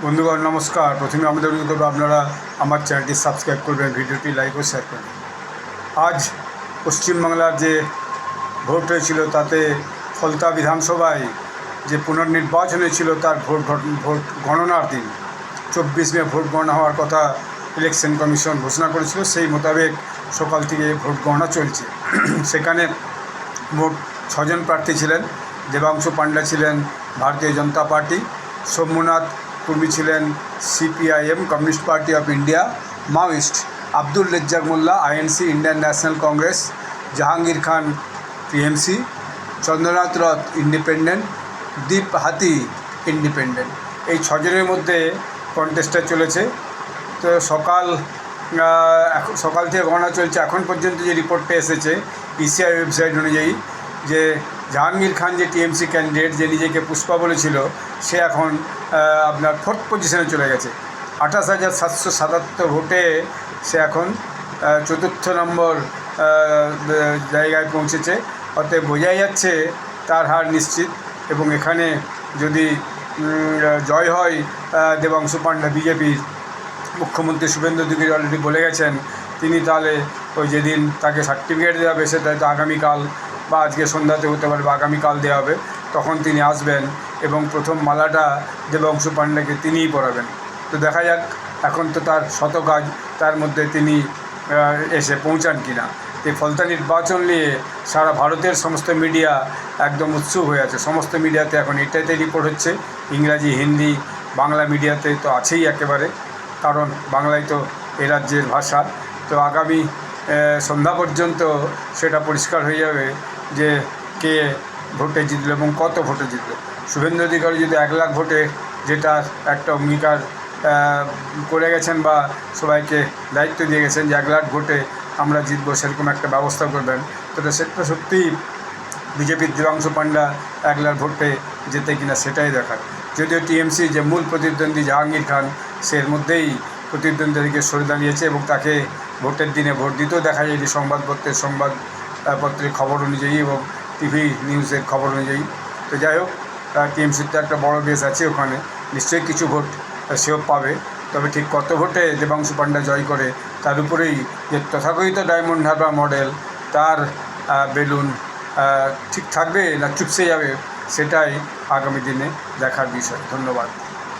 বন্ধুগণ নমস্কার। প্রথমে আমাদের অনুরোধ করবো আপনারা আমার চ্যানেলটি সাবস্ক্রাইব করবেন, ভিডিওটি লাইক ও শেয়ার করবেন। আজ পশ্চিমবাংলার যে ভোট হয়েছিল তাতে ফলতা বিধানসভায় যে পুনর্নির্বাচন হয়েছিল তার ভোট গণনার দিন 24 মে ভোট গণনা হওয়ার কথা ইলেকশন কমিশন ঘোষণা করেছিল। সেই মোতাবেক সকাল থেকে ভোট গণনা চলছে। সেখানে মোট 6 জন প্রার্থী ছিলেন। দেবাংশু পাণ্ডা ছিলেন ভারতীয় জনতা পার্টি, সোমনাথ কুর্মী ছিলেন CPIM communist party of India Maoist, Abdul Rezzak Molla INC Indian National Congress, Jahangir Khan TMC, Chandranath Rath independent, দীপ হাতি ইন্ডিপেন্ডেন্ট। এই 6 জনের মধ্যে কন্টেস্টটা চলেছে। তো সকাল থেকে গণনা চলছে। এখন পর্যন্ত যে রিপোর্টটা এসেছে ইসিআই ওয়েবসাইট অনুযায়ী, যে জাহাঙ্গীর খান যে টিএমসি ক্যান্ডিডেট, যে নিজেকে পুষ্পা বলেছিল, সে এখন আপনার 4th পজিশনে চলে গেছে। 28,777 ভোটে সে এখন 4th নম্বর জায়গায় পৌঁছেছে। অতএব বোঝাই যাচ্ছে তার হার নিশ্চিত। এবং এখানে যদি জয় হয় দেবাংশু পাণ্ডা, বিজেপির মুখ্যমন্ত্রী শুভেন্দু অধিকারী অলরেডি বলে গেছেন তিনি তাহলে ওই যেদিন তাকে সার্টিফিকেট দেওয়া হবে, সেটা হয়তো আগামীকাল বা আজকে সন্ধ্যাতে হতে পারে বা আগামীকাল দেওয়া হবে, তখন তিনি আসবেন এবং প্রথম মালাটা দেবাংশু পাণ্ডাকে তিনিই পরাবেন। তো দেখা যাক, এখন তো তার শত কাজ, তার মধ্যে তিনি এসে পৌঁছান কিনা। এই ফলতা নির্বাচন নিয়ে সারা ভারতের সমস্ত মিডিয়া একদম উৎসুক হয়ে আছে। সমস্ত মিডিয়াতে এখন এটাতে রিপোর্ট হচ্ছে, ইংরাজি, হিন্দি, বাংলা মিডিয়াতে তো আছেই একেবারে, কারণ বাংলায় তো এ রাজ্যের ভাষা। তো আগামী সন্ধ্যা পর্যন্ত সেটা পরিষ্কার হয়ে যাবে যে কে ভোটে জিতল এবং কত ভোটে জিতল। শুভেন্দু অধিকারী যদি 1 লাখ ভোটে, যেটা একটা অঙ্গীকার করে গেছেন বা সবাইকে দায়িত্ব দিয়ে গেছেন যে 1 লাখ ভোটে আমরা জিতব, সেরকম একটা ব্যবস্থা করবেন, তো সেটা সত্যিই বিজেপির দেবাংশু পাণ্ডা 1 লাখ ভোটে যেতে কিনা সেটাই দেখার। যদিও টিএমসি যে মূল প্রতিদ্বন্দ্বী জাহাঙ্গীর খান, সের মধ্যেই প্রতিদ্বন্দ্বীকে সরে দাঁড়িয়েছে এবং তাকে ভোটের দিনে ভোট দিতেও দেখা যায় যে সংবাদপত্রের খবর অনুযায়ী এবং টিভি নিউজের খবর অনুযায়ী। তো যাই হোক, টিএমসির তো একটা বড় বেস আছে, ওখানে নিশ্চয়ই কিছু ভোট সেও পাবে। তবে ঠিক কত ভোটে দেবাংশু পাণ্ডা জয় করে, তার উপরেই যে তথাকথিত ডায়মন্ড হারবার মডেল, তার বেলুন ঠিক থাকবে না চুপসে যাবে, সেটাই আগামী দিনে দেখার বিষয়। ধন্যবাদ।